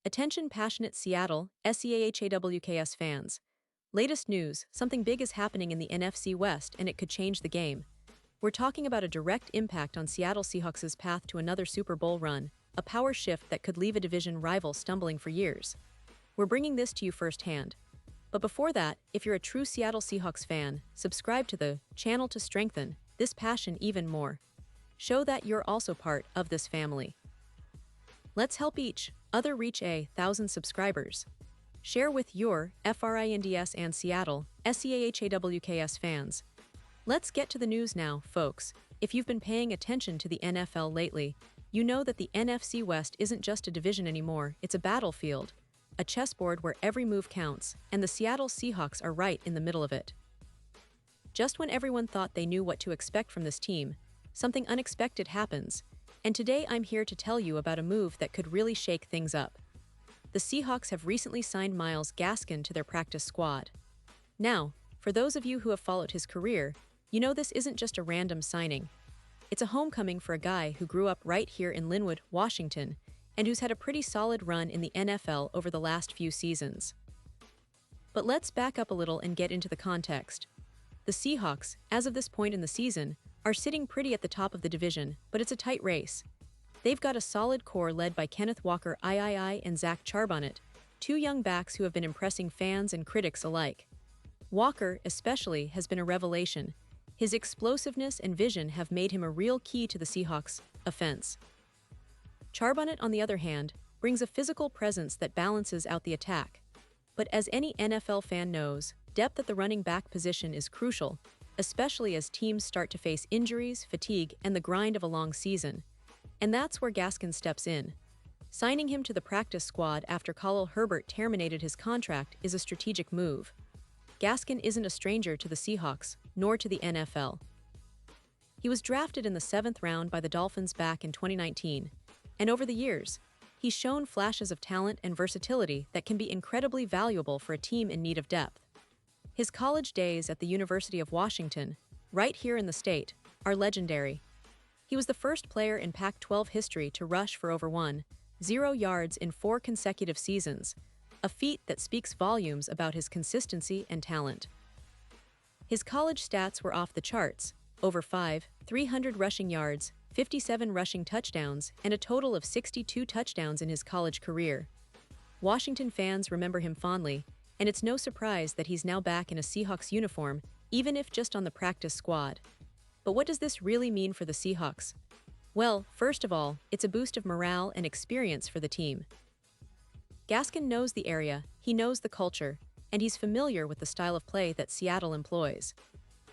Attention passionate Seattle, SEAHAWKS fans. Latest news, something big is happening in the NFC West and it could change the game. We're talking about a direct impact on Seattle Seahawks' path to another Super Bowl run, a power shift that could leave a division rival stumbling for years. We're bringing this to you firsthand. But before that, if you're a true Seattle Seahawks fan, subscribe to the channel to strengthen this passion even more. Show that you're also part of this family. Let's help each other reach 1,000 subscribers. Share with your FRINDS and Seattle, SEAHAWKS fans. Let's get to the news now, folks. If you've been paying attention to the NFL lately, you know that the NFC West isn't just a division anymore, it's a battlefield, a chessboard where every move counts, and the Seattle Seahawks are right in the middle of it. Just when everyone thought they knew what to expect from this team, something unexpected happens, and today I'm here to tell you about a move that could really shake things up. The Seahawks have recently signed Myles Gaskin to their practice squad. Now, for those of you who have followed his career, you know this isn't just a random signing. It's a homecoming for a guy who grew up right here in Linwood, Washington, and who's had a pretty solid run in the NFL over the last few seasons. But let's back up a little and get into the context. The Seahawks, as of this point in the season, are sitting pretty at the top of the division, but it's a tight race. They've got a solid core led by Kenneth Walker III and Zach Charbonnet, two young backs who have been impressing fans and critics alike. Walker, especially, has been a revelation. His explosiveness and vision have made him a real key to the Seahawks' offense. Charbonnet, on the other hand, brings a physical presence that balances out the attack. But as any NFL fan knows, depth at the running back position is crucial, especially as teams start to face injuries, fatigue, and the grind of a long season. And that's where Gaskin steps in. Signing him to the practice squad after Khalil Herbert terminated his contract is a strategic move. Gaskin isn't a stranger to the Seahawks, nor to the NFL. He was drafted in the 7th round by the Dolphins back in 2019, and over the years, he's shown flashes of talent and versatility that can be incredibly valuable for a team in need of depth. His college days at the University of Washington, right here in the state, are legendary. He was the first player in Pac-12 history to rush for over 1,000 yards in 4 consecutive seasons, a feat that speaks volumes about his consistency and talent. His college stats were off the charts: over 300 rushing yards, 57 rushing touchdowns, and a total of 62 touchdowns in his college career. Washington fans remember him fondly, and it's no surprise that he's now back in a Seahawks uniform, even if just on the practice squad. But what does this really mean for the Seahawks? Well, first of all, it's a boost of morale and experience for the team. Gaskin knows the area, he knows the culture, and he's familiar with the style of play that Seattle employs.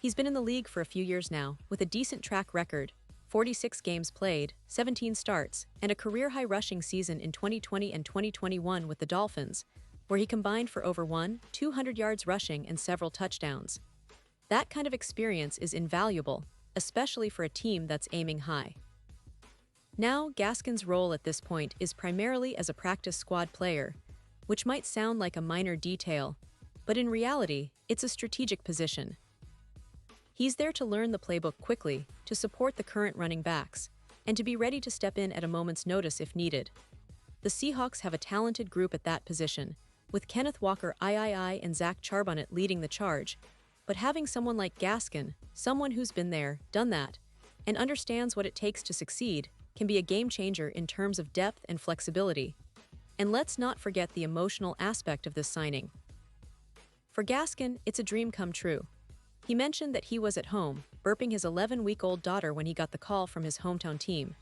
He's been in the league for a few years now, with a decent track record: 46 games played, 17 starts, and a career-high rushing season in 2020 and 2021 with the Dolphins, where he combined for over 200 yards rushing and several touchdowns. That kind of experience is invaluable, especially for a team that's aiming high. Now, Gaskin's role at this point is primarily as a practice squad player, which might sound like a minor detail, but in reality, it's a strategic position. He's there to learn the playbook quickly, to support the current running backs, and to be ready to step in at a moment's notice if needed. The Seahawks have a talented group at that position, with Kenneth Walker III and Zach Charbonnet leading the charge, but having someone like Gaskin, someone who's been there, done that, and understands what it takes to succeed, can be a game-changer in terms of depth and flexibility. And let's not forget the emotional aspect of this signing. For Gaskin, it's a dream come true. He mentioned that he was at home, burping his 11-week-old daughter when he got the call from his hometown team.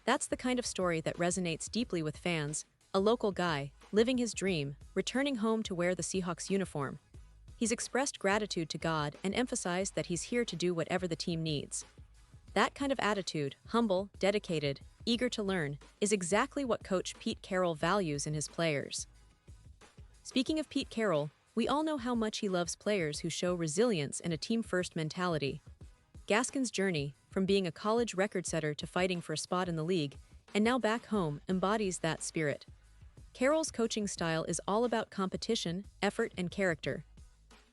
That's the kind of story that resonates deeply with fans, a local guy, living his dream, returning home to wear the Seahawks uniform. He's expressed gratitude to God and emphasized that he's here to do whatever the team needs. That kind of attitude, humble, dedicated, eager to learn, is exactly what Coach Pete Carroll values in his players. Speaking of Pete Carroll, we all know how much he loves players who show resilience and a team-first mentality. Gaskin's journey, from being a college record setter to fighting for a spot in the league, and now back home, embodies that spirit. Carroll's coaching style is all about competition, effort, and character.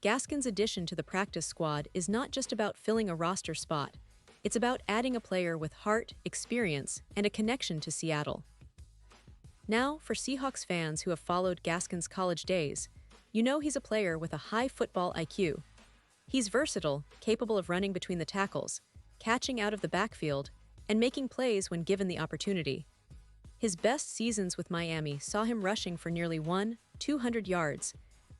Gaskin's addition to the practice squad is not just about filling a roster spot. It's about adding a player with heart, experience, and a connection to Seattle. Now, for Seahawks fans who have followed Gaskin's college days, you know he's a player with a high football IQ. He's versatile, capable of running between the tackles, catching out of the backfield, and making plays when given the opportunity. His best seasons with Miami saw him rushing for nearly 200 yards,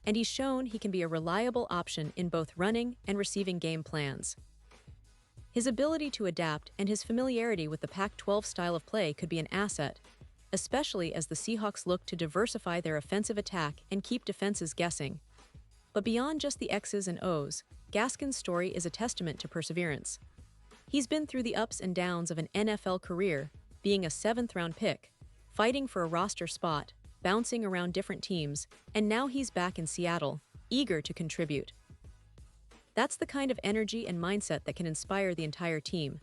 and he's shown he can be a reliable option in both running and receiving game plans. His ability to adapt and his familiarity with the Pac-12 style of play could be an asset, especially as the Seahawks look to diversify their offensive attack and keep defenses guessing. But beyond just the X's and O's, Gaskin's story is a testament to perseverance. He's been through the ups and downs of an NFL career, being a seventh-round pick, fighting for a roster spot, bouncing around different teams, and now he's back in Seattle, eager to contribute. That's the kind of energy and mindset that can inspire the entire team.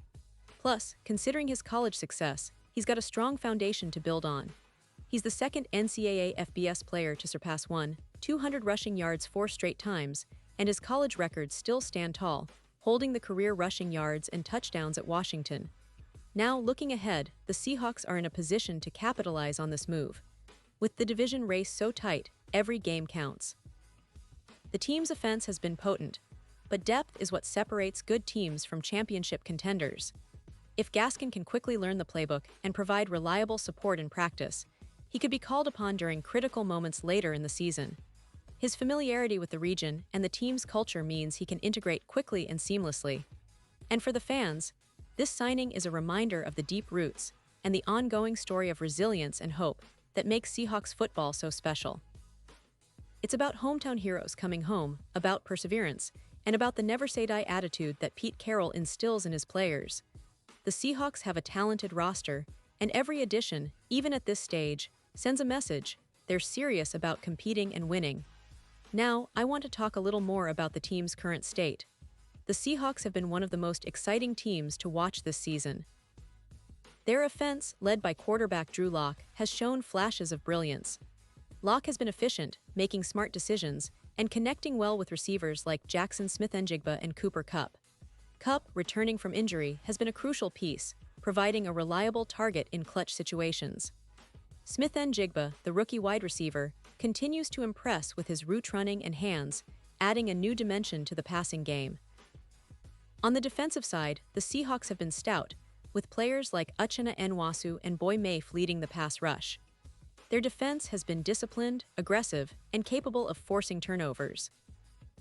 Plus, considering his college success, he's got a strong foundation to build on. He's the second NCAA FBS player to surpass 200 rushing yards 4 straight times, and his college records still stand tall, holding the career rushing yards and touchdowns at Washington. Now, looking ahead, the Seahawks are in a position to capitalize on this move. With the division race so tight, every game counts. The team's offense has been potent, but depth is what separates good teams from championship contenders. If Gaskin can quickly learn the playbook and provide reliable support in practice, he could be called upon during critical moments later in the season. His familiarity with the region and the team's culture means he can integrate quickly and seamlessly. And for the fans, this signing is a reminder of the deep roots and the ongoing story of resilience and hope that makes Seahawks football so special. It's about hometown heroes coming home, about perseverance, and about the never-say-die attitude that Pete Carroll instills in his players. The Seahawks have a talented roster, and every addition, even at this stage, sends a message: they're serious about competing and winning. Now, I want to talk a little more about the team's current state. The Seahawks have been one of the most exciting teams to watch this season. Their offense, led by quarterback Drew Lock, has shown flashes of brilliance. Lock has been efficient, making smart decisions, and connecting well with receivers like Jackson Smith-Njigba and Cooper Kupp. Kupp, returning from injury, has been a crucial piece, providing a reliable target in clutch situations. Smith-Njigba, the rookie wide receiver, continues to impress with his route running and hands, adding a new dimension to the passing game. On the defensive side, the Seahawks have been stout, with players like Uchenna Nwasu and Boy Mafe leading the pass rush. Their defense has been disciplined, aggressive, and capable of forcing turnovers.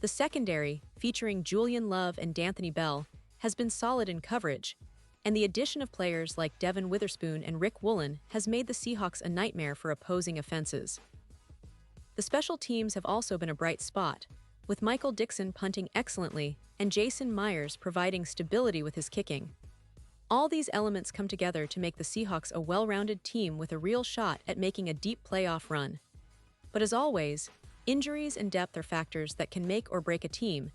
The secondary, featuring Julian Love and D'Anthony Bell, has been solid in coverage, and the addition of players like Devin Witherspoon and Rick Woolen has made the Seahawks a nightmare for opposing offenses. The special teams have also been a bright spot, with Michael Dixon punting excellently and Jason Myers providing stability with his kicking. All these elements come together to make the Seahawks a well-rounded team with a real shot at making a deep playoff run. But as always, injuries and depth are factors that can make or break a team,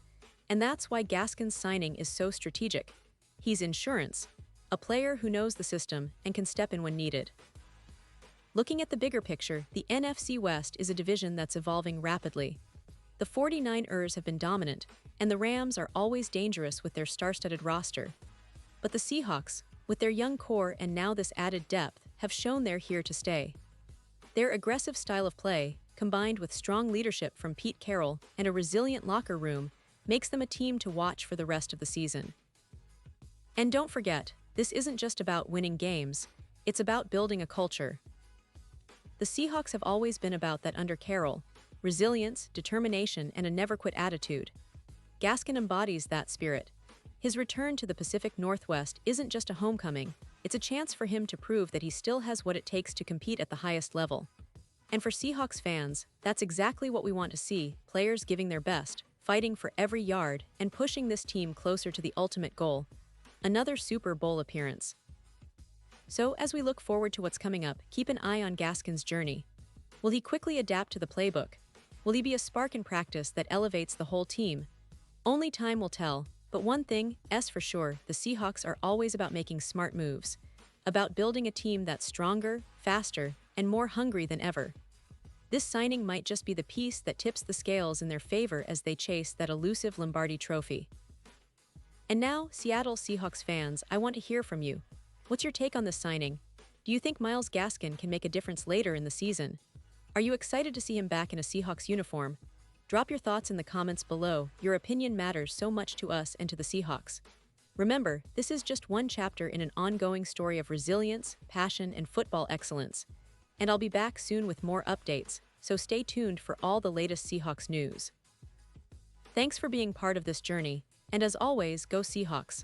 and that's why Gaskin's signing is so strategic. He's insurance, a player who knows the system and can step in when needed. Looking at the bigger picture, the NFC West is a division that's evolving rapidly. The 49ers have been dominant, and the Rams are always dangerous with their star-studded roster. But the Seahawks, with their young core and now this added depth, have shown they're here to stay. Their aggressive style of play, combined with strong leadership from Pete Carroll and a resilient locker room, makes them a team to watch for the rest of the season. And don't forget, this isn't just about winning games, it's about building a culture. The Seahawks have always been about that under Carroll: resilience, determination, and a never-quit attitude. Gaskin embodies that spirit. His return to the Pacific Northwest isn't just a homecoming, it's a chance for him to prove that he still has what it takes to compete at the highest level. And for Seahawks fans, that's exactly what we want to see: players giving their best, fighting for every yard, and pushing this team closer to the ultimate goal: another Super Bowl appearance. So, as we look forward to what's coming up, keep an eye on Gaskin's journey. Will he quickly adapt to the playbook? Will he be a spark in practice that elevates the whole team? Only time will tell, but one thing is for sure: the Seahawks are always about making smart moves, about building a team that's stronger, faster, and more hungry than ever. This signing might just be the piece that tips the scales in their favor as they chase that elusive Lombardi trophy. And now, Seattle Seahawks fans, I want to hear from you. What's your take on this signing? Do you think Myles Gaskin can make a difference later in the season? Are you excited to see him back in a Seahawks uniform? Drop your thoughts in the comments below. Your opinion matters so much to us and to the Seahawks. Remember, this is just one chapter in an ongoing story of resilience, passion, and football excellence. And I'll be back soon with more updates, so stay tuned for all the latest Seahawks news. Thanks for being part of this journey, and as always, go Seahawks.